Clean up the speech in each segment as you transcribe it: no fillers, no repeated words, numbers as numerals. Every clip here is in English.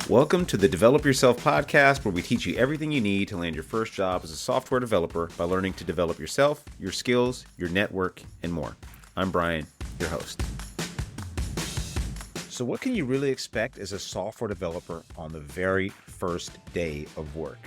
Welcome to the Develop Yourself podcast, where we teach you everything you need to land your first job as a software developer by learning to develop yourself, your skills, your network, and more. I'm Brian, your host. So what can you really expect as a software developer on the very first day of work?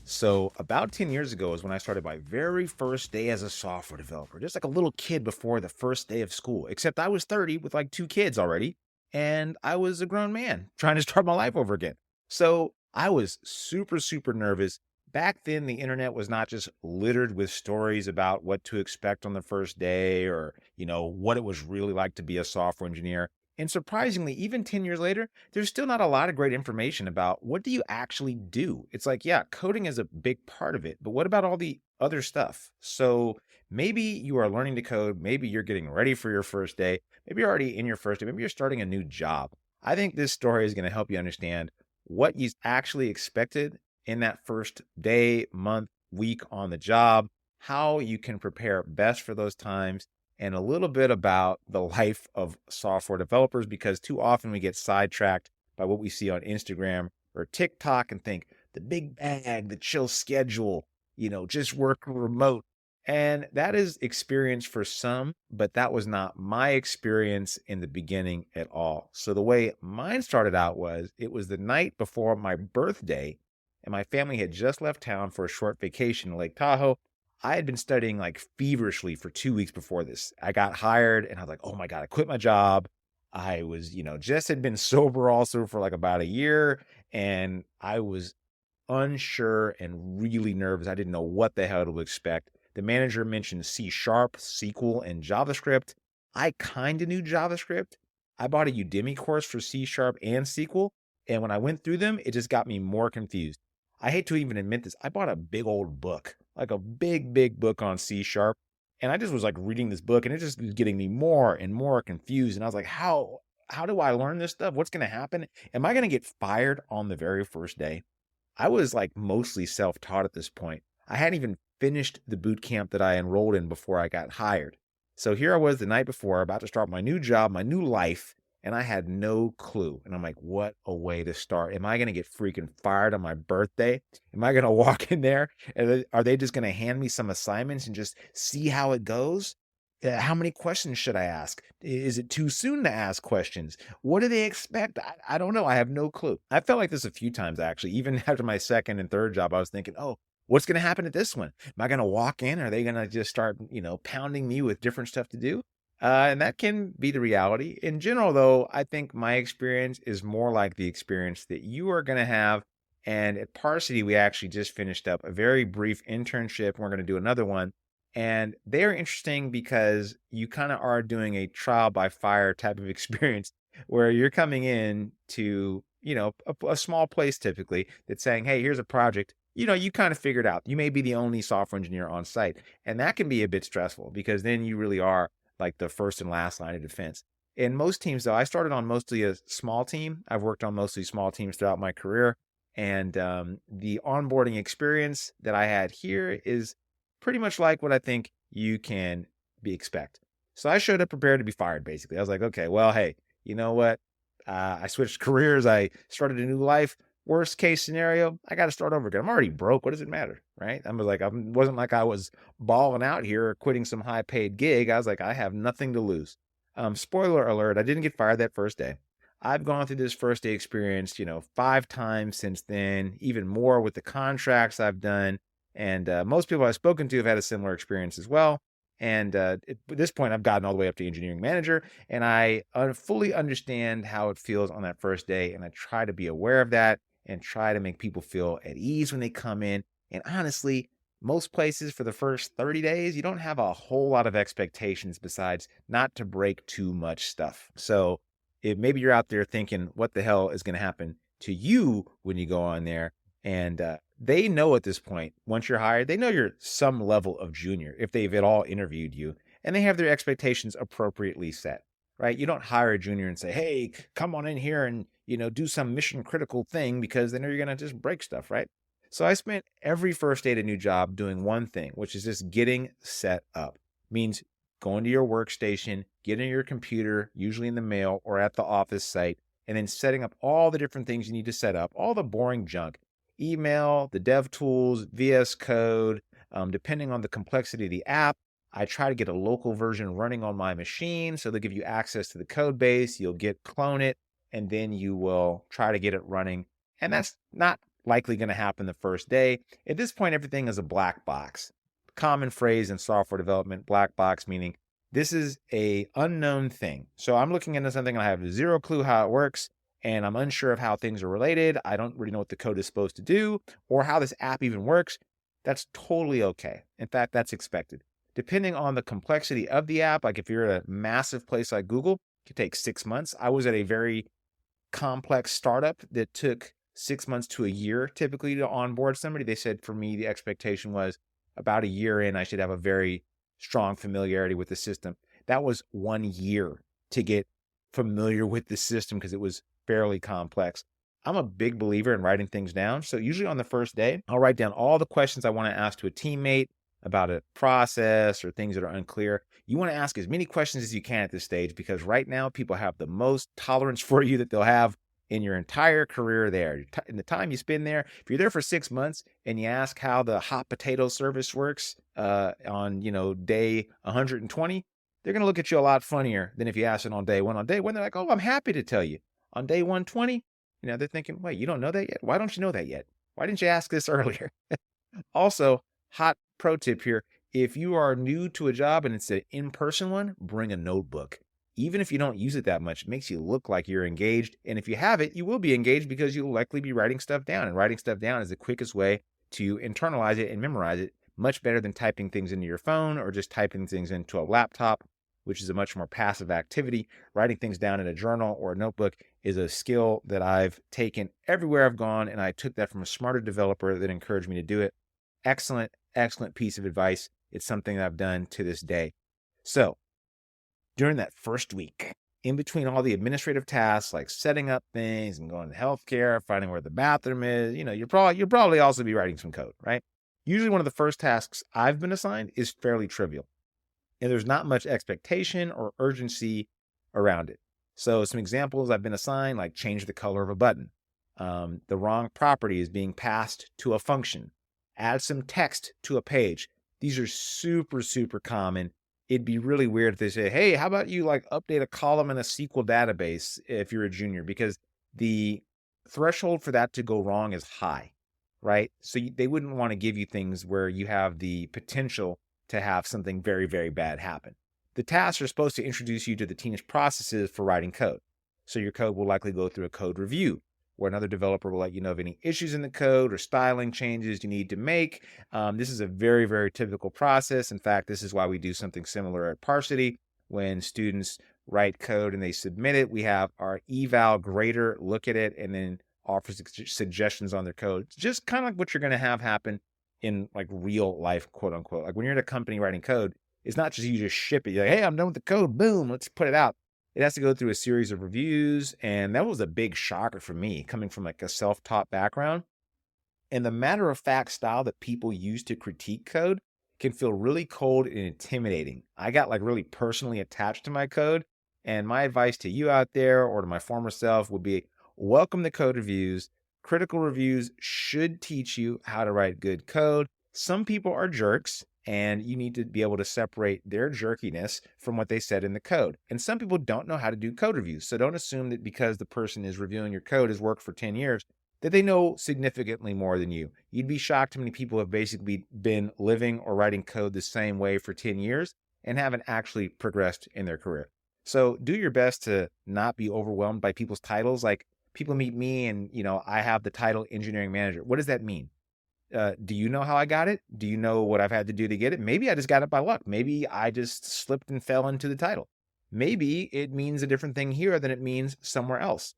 So about 10 years ago is when I started my very first day as a software developer, just like a little kid before the first day of school, except I was 30 with like 2 kids already, and I was a grown man trying to start my life over again. So I was super nervous. Back then, the internet was not just littered with stories about what to expect on the first day or, what it was really like to be a software engineer. And surprisingly, even 10 years later, there's still not a lot of great information about what do you actually do. It's like, yeah, coding is a big part of it, but what about all the other stuff? So maybe you are learning to code, maybe you're getting ready for your first day, maybe you're already in your first day, maybe you're starting a new job. I think this story is going to help you understand what you actually expected in that first day, month, week on the job, how you can prepare best for those times, and a little bit about the life of software developers, because too often we get sidetracked by what we see on Instagram or TikTok and think the big bag, the chill schedule, just work remote. And that is experience for some, but that was not my experience in the beginning at all. So the way mine started out was it was the night before my birthday, and my family had just left town for a short vacation in Lake Tahoe. I had been studying like feverishly for 2 weeks before this. I got hired and I was like, oh my God, I quit my job. I was, just had been sober also for like about a year. And I was unsure and really nervous. I didn't know what the hell to expect. The manager mentioned C#, SQL, and JavaScript. I kind of knew JavaScript. I bought a Udemy course for C# and SQL. And when I went through them, it just got me more confused. I hate to even admit this. I bought a big old book, like a big book on C#. And I just was like reading this book and it just was getting me more and more confused. And I was like, how do I learn this stuff? What's going to happen? Am I going to get fired on the very first day? I was like mostly self-taught at this point. I hadn't even finished the boot camp that I enrolled in before I got hired. So here I was the night before, about to start my new job, my new life, and I had no clue. And I'm like, what a way to start. Am I going to get freaking fired on my birthday? Am I going to walk in there? And are they just going to hand me some assignments and just see how it goes? How many questions should I ask? Is it too soon to ask questions? What do they expect? I don't know. I have no clue. I felt like this a few times, actually. Even after my second and third job, I was thinking, oh, what's going to happen at this one? Am I going to walk in? Are they going to just start, pounding me with different stuff to do? And that can be the reality. In general, though, I think my experience is more like the experience that you are going to have. And at Parsity, we actually just finished up a very brief internship. We're going to do another one. And they're interesting because you kind of are doing a trial by fire type of experience where you're coming in to, a small place typically that's saying, hey, here's a project. You kind of figured out you may be the only software engineer on site. And that can be a bit stressful because then you really are like the first and last line of defense. In most teams, though, I started on mostly a small team. I've worked on mostly small teams throughout my career. And the onboarding experience that I had here is pretty much like what I think you can expect. So I showed up prepared to be fired, basically. I was like, okay, well, hey, you know what? I switched careers. I started a new life. Worst case scenario, I got to start over again. I'm already broke. What does it matter, right? I wasn't like I was balling out here or quitting some high paid gig. I was like, I have nothing to lose. Spoiler alert, I didn't get fired that first day. I've gone through this first day experience, 5 times since then, even more with the contracts I've done. And most people I've spoken to have had a similar experience as well. And at this point, I've gotten all the way up to engineering manager, and I fully understand how it feels on that first day. And I try to be aware of that and try to make people feel at ease when they come in. And honestly, most places for the first 30 days, you don't have a whole lot of expectations besides not to break too much stuff. So if maybe you're out there thinking, what the hell is going to happen to you when you go on there? And they know at this point, once you're hired, they know you're some level of junior if they've at all interviewed you, and they have their expectations appropriately set, right? You don't hire a junior and say, hey, come on in here and, do some mission critical thing because they know you're going to just break stuff, right? So I spent every first day at a new job doing one thing, which is just getting set up. Means going to your workstation, getting your computer, usually in the mail or at the office site, and then setting up all the different things you need to set up, all the boring junk, email, the dev tools, VS Code, depending on the complexity of the app. I try to get a local version running on my machine. So they'll give you access to the code base. You'll clone it, and then you will try to get it running. And that's not likely going to happen the first day. At this point, everything is a black box. Common phrase in software development, black box, meaning this is a unknown thing. So I'm looking into something and I have zero clue how it works, and I'm unsure of how things are related. I don't really know what the code is supposed to do or how this app even works. That's totally okay. In fact, that's expected. Depending on the complexity of the app, like if you're at a massive place like Google, it could take 6 months. I was at a very complex startup that took 6 months to a year typically to onboard somebody. They said for me, the expectation was about a year in, I should have a very strong familiarity with the system. That was 1 year to get familiar with the system because it was fairly complex. I'm a big believer in writing things down. So usually on the first day, I'll write down all the questions I want to ask to a teammate about a process or things that are unclear. You want to ask as many questions as you can at this stage, because right now people have the most tolerance for you that they'll have in your entire career there. In the time you spend there, if you're there for 6 months and you ask how the hot potato service works on day 120, they're going to look at you a lot funnier than if you ask it on day one. On day one, they're like, oh, I'm happy to tell you. On day 120, they're thinking, wait, you don't know that yet? Why don't you know that yet? Why didn't you ask this earlier? Also, hot pro tip here. If you are new to a job and it's an in-person one, bring a notebook. Even if you don't use it that much, it makes you look like you're engaged. And if you have it, you will be engaged because you'll likely be writing stuff down. And writing stuff down is the quickest way to internalize it and memorize it, much better than typing things into your phone or just typing things into a laptop, which is a much more passive activity. Writing things down in a journal or a notebook is a skill that I've taken everywhere I've gone, and I took that from a smarter developer that encouraged me to do it. Excellent, excellent piece of advice. It's something that I've done to this day. So during that first week, in between all the administrative tasks like setting up things and going to healthcare, finding where the bathroom is, you'll probably also be writing some code, right? Usually one of the first tasks I've been assigned is fairly trivial, and there's not much expectation or urgency around it. So some examples I've been assigned, like change the color of a button. The wrong property is being passed to a function. Add some text to a page. These are super, super common. It'd be really weird if they say, hey, how about you update a column in a SQL database if you're a junior, because the threshold for that to go wrong is high, right? So they wouldn't want to give you things where you have the potential to have something very, very bad happen. The tasks are supposed to introduce you to the team's processes for writing code. So your code will likely go through a code review, where another developer will let you know of any issues in the code or styling changes you need to make. This is a very, very typical process. In fact, this is why we do something similar at Parsity. When students write code and they submit it, we have our eval grader look at it and then offer suggestions on their code. It's just kind of like what you're going to have happen in real life, quote unquote. Like when you're at a company writing code, it's not just you just ship it. You're like, hey, I'm done with the code. Boom, let's put it out. It has to go through a series of reviews, and that was a big shocker for me, coming from a self-taught background. And the matter-of-fact style that people use to critique code can feel really cold and intimidating. I got really personally attached to my code, and my advice to you out there or to my former self would be, welcome to code reviews. Critical reviews should teach you how to write good code. Some people are jerks, and you need to be able to separate their jerkiness from what they said in the code. And some people don't know how to do code reviews. So don't assume that because the person is reviewing your code has worked for 10 years, that they know significantly more than you. You'd be shocked how many people have basically been living or writing code the same way for 10 years and haven't actually progressed in their career. So do your best to not be overwhelmed by people's titles. Like people meet me and, I have the title engineering manager. What does that mean? Do you know how I got it? Do you know what I've had to do to get it? Maybe I just got it by luck. Maybe I just slipped and fell into the title. Maybe it means a different thing here than it means somewhere else.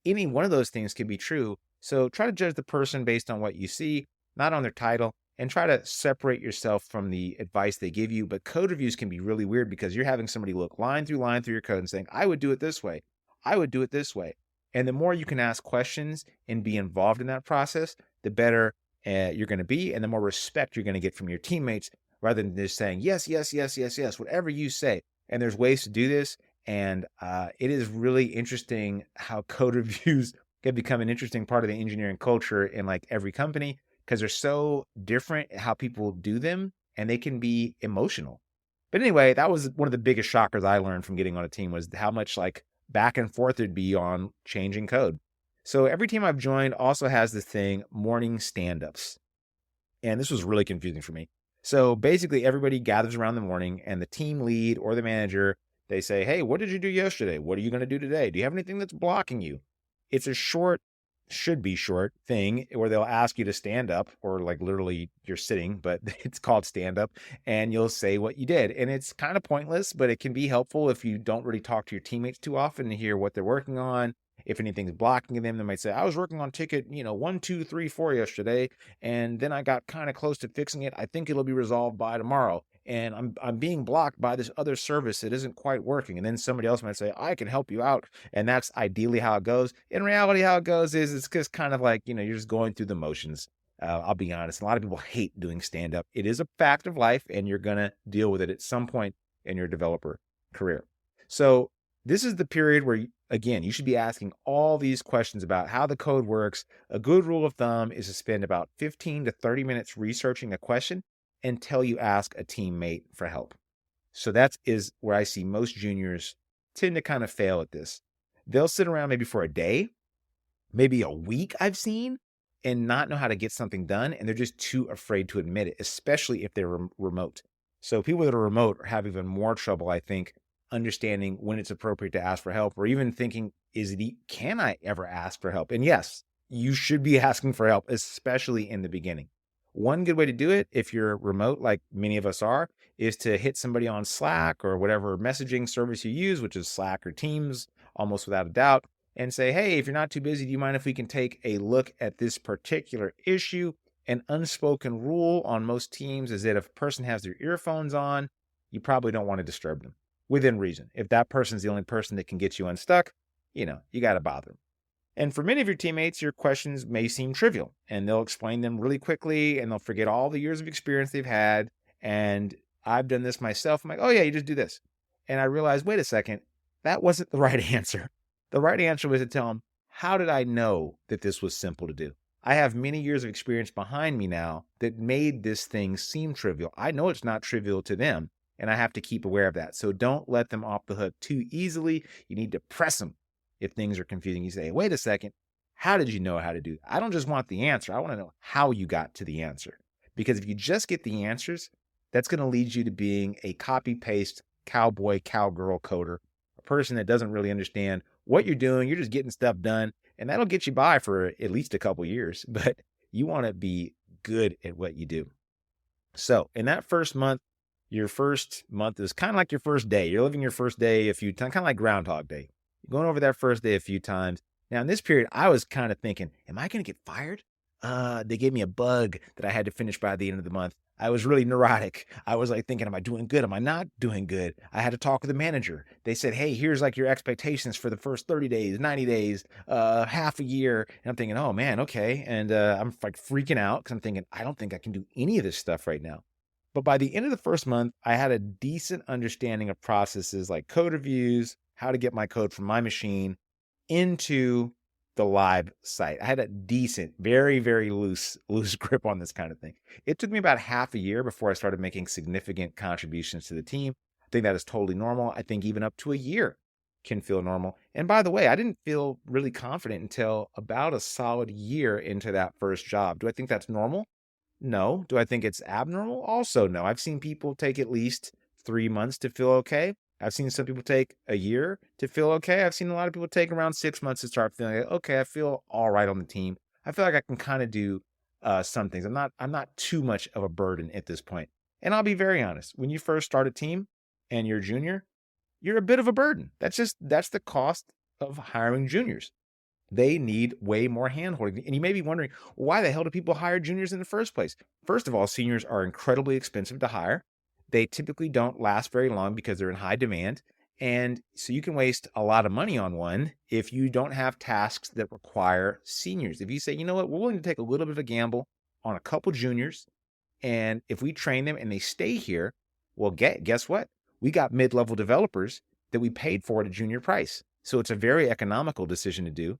Any one of those things can be true. So try to judge the person based on what you see, not on their title, and try to separate yourself from the advice they give you. But code reviews can be really weird because you're having somebody look line through your code and saying, I would do it this way. I would do it this way. And the more you can ask questions and be involved in that process, the better you're going to be, and the more respect you're going to get from your teammates, rather than just saying, yes, yes, yes, yes, yes, whatever you say. And there's ways to do this. And it is really interesting how code reviews can become an interesting part of the engineering culture in like every company because they're so different how people do them and they can be emotional. But anyway, that was one of the biggest shockers I learned from getting on a team was how much like back and forth there'd be on changing code. So every team I've joined also has this thing, morning stand-ups. And this was really confusing for me. So basically everybody gathers around in the morning and the team lead or the manager, they say, hey, what did you do yesterday? What are you going to do today? Do you have anything that's blocking you? It's a short, should be short thing where they'll ask you to stand up or like literally you're sitting, but it's called stand up and you'll say what you did. And it's kind of pointless, but it can be helpful if you don't really talk to your teammates too often to hear what they're working on. If anything's blocking them, they might say, I was working on ticket, 1, 2, 3, 4 yesterday, and then I got kind of close to fixing it. I think it'll be resolved by tomorrow. And I'm being blocked by this other service that isn't quite working. And then somebody else might say, I can help you out. And that's ideally how it goes. In reality, how it goes is it's just kind of like, you're just going through the motions. I'll be honest. A lot of people hate doing stand-up. It is a fact of life, and you're going to deal with it at some point in your developer career. So this is the period where, again, you should be asking all these questions about how the code works. A good rule of thumb is to spend about 15 to 30 minutes researching a question until you ask a teammate for help. So that is where I see most juniors tend to kind of fail at this. They'll sit around maybe for a day, maybe a week I've seen, and not know how to get something done. And they're just too afraid to admit it, especially if they're remote. So people that are remote have even more trouble, I think, understanding when it's appropriate to ask for help, or even thinking, can I ever ask for help? And yes, you should be asking for help, especially in the beginning. One good way to do it, if you're remote, like many of us are, is to hit somebody on Slack or whatever messaging service you use, which is Slack or Teams, almost without a doubt, and say, hey, if you're not too busy, do you mind if we can take a look at this particular issue? An unspoken rule on most teams is that if a person has their earphones on, you probably don't want to disturb them within reason. If that person's the only person that can get you unstuck, you got to bother them. And for many of your teammates, your questions may seem trivial and they'll explain them really quickly and they'll forget all the years of experience they've had. And I've done this myself. I'm like, oh yeah, you just do this. And I realized, wait a second, that wasn't the right answer. The right answer was to tell them, how did I know that this was simple to do? I have many years of experience behind me now that made this thing seem trivial. I know it's not trivial to them, and I have to keep aware of that. So don't let them off the hook too easily. You need to press them. If things are confusing, you say, wait a second, how did you know how to do that? I don't just want the answer. I want to know how you got to the answer. Because if you just get the answers, that's going to lead you to being a copy-paste cowboy, cowgirl coder, a person that doesn't really understand what you're doing. You're just getting stuff done, and that'll get you by for at least a couple years. But you want to be good at what you do. So in that first month, your first month is kind of like your first day. You're living your first day a few times, kind of like Groundhog Day. You're going over that first day a few times. Now, in this period, I was kind of thinking, am I going to get fired? They gave me a bug that I had to finish by the end of the month. I was really neurotic. I was like thinking, am I doing good? Am I not doing good? I had to talk with the manager. They said, hey, here's like your expectations for the first 30 days, 90 days, half a year. And I'm thinking, oh man, okay. And I'm like freaking out because I'm thinking, I don't think I can do any of this stuff right now. But by the end of the first month, I had a decent understanding of processes like code reviews, how to get my code from my machine into the live site. I had a decent, very, very loose grip on this kind of thing. It took me about half a year before I started making significant contributions to the team. I think that is totally normal. I think even up to a year can feel normal. And by the way, I didn't feel really confident until about a solid year into that first job. Do I think that's normal? No. Do I think it's abnormal? Also, no. I've seen people take at least 3 months to feel okay. I've seen some people take a year to feel okay. I've seen a lot of people take around 6 months to start feeling like, okay, I feel all right on the team. I feel like I can kind of do some things. I'm not too much of a burden at this point. And I'll be very honest. When you first start a team and you're junior, you're a bit of a burden. That's the cost of hiring juniors. They need way more handholding. And you may be wondering, why the hell do people hire juniors in the first place? First of all, seniors are incredibly expensive to hire. They typically don't last very long because they're in high demand. And so you can waste a lot of money on one if you don't have tasks that require seniors. If you say, you know what, we're willing to take a little bit of a gamble on a couple juniors, and if we train them and they stay here, well, guess what? We got mid-level developers that we paid for at a junior price. So it's a very economical decision to do,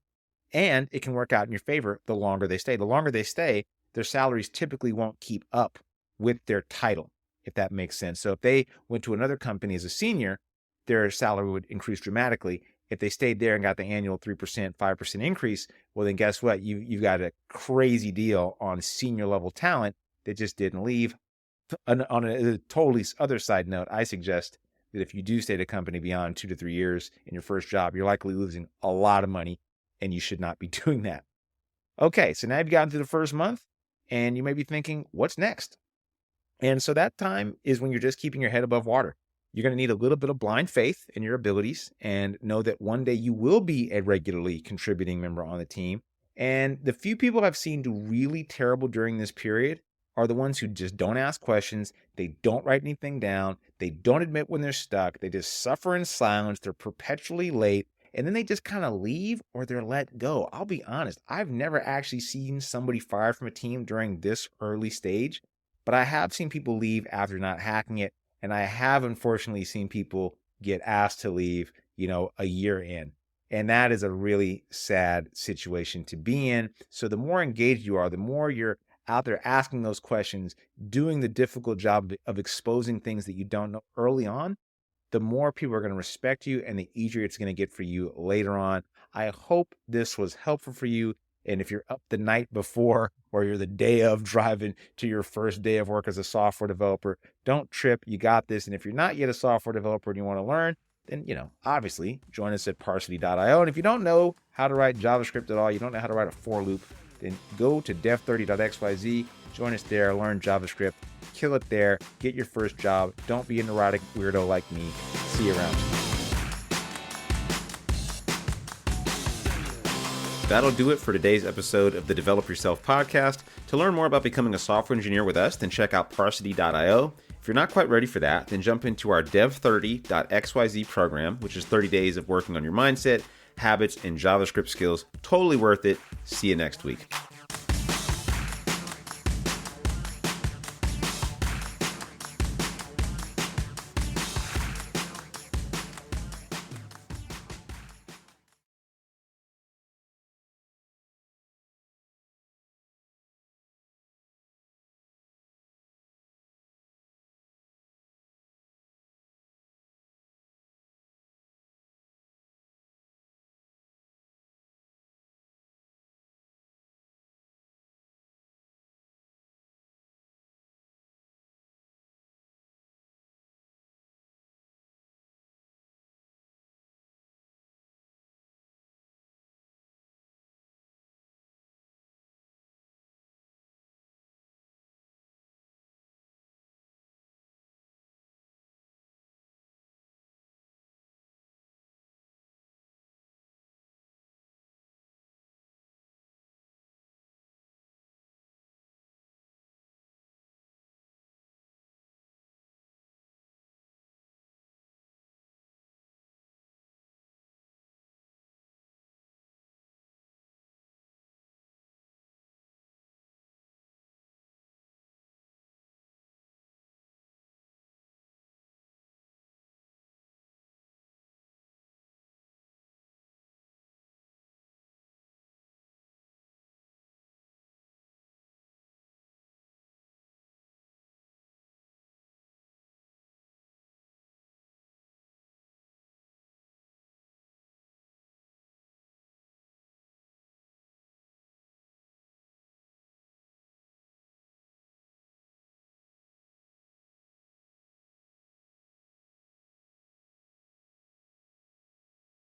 and it can work out in your favor the longer they stay. The longer they stay, their salaries typically won't keep up with their title, if that makes sense. So if they went to another company as a senior, their salary would increase dramatically. If they stayed there and got the annual 3%, 5% increase, well, then guess what? You've got a crazy deal on senior level talent that just didn't leave. On a totally other side note, I suggest that if you do stay at a company beyond 2 to 3 years in your first job, you're likely losing a lot of money, and you should not be doing that. Okay, so now you've gotten through the first month, and you may be thinking, what's next? And so that time is when you're just keeping your head above water. You're going to need a little bit of blind faith in your abilities and know that one day you will be a regularly contributing member on the team. And the few people I've seen do really terrible during this period are the ones who just don't ask questions. They don't write anything down. They don't admit when they're stuck. They just suffer in silence. They're perpetually late. And then they just kind of leave or they're let go. I'll be honest, I've never actually seen somebody fired from a team during this early stage, but I have seen people leave after not hacking it. And I have unfortunately seen people get asked to leave, a year in. And that is a really sad situation to be in. So the more engaged you are, the more you're out there asking those questions, doing the difficult job of exposing things that you don't know early on, the more people are going to respect you and the easier it's going to get for you later on. I hope this was helpful for you. And if you're up the night before or you're the day of driving to your first day of work as a software developer, don't trip. You got this. And if you're not yet a software developer and you want to learn, then, obviously join us at Parsity.io. And if you don't know how to write JavaScript at all, you don't know how to write a for loop, then go to dev30.xyz, join us there, learn JavaScript, kill it there, get your first job. Don't be a neurotic weirdo like me. See you around. That'll do it for today's episode of the Develop Yourself podcast. To learn more about becoming a software engineer with us, then check out Parsity.io. If you're not quite ready for that, then jump into our dev30.xyz program, which is 30 days of working on your mindset, habits, and JavaScript skills. Totally worth it. See you next week.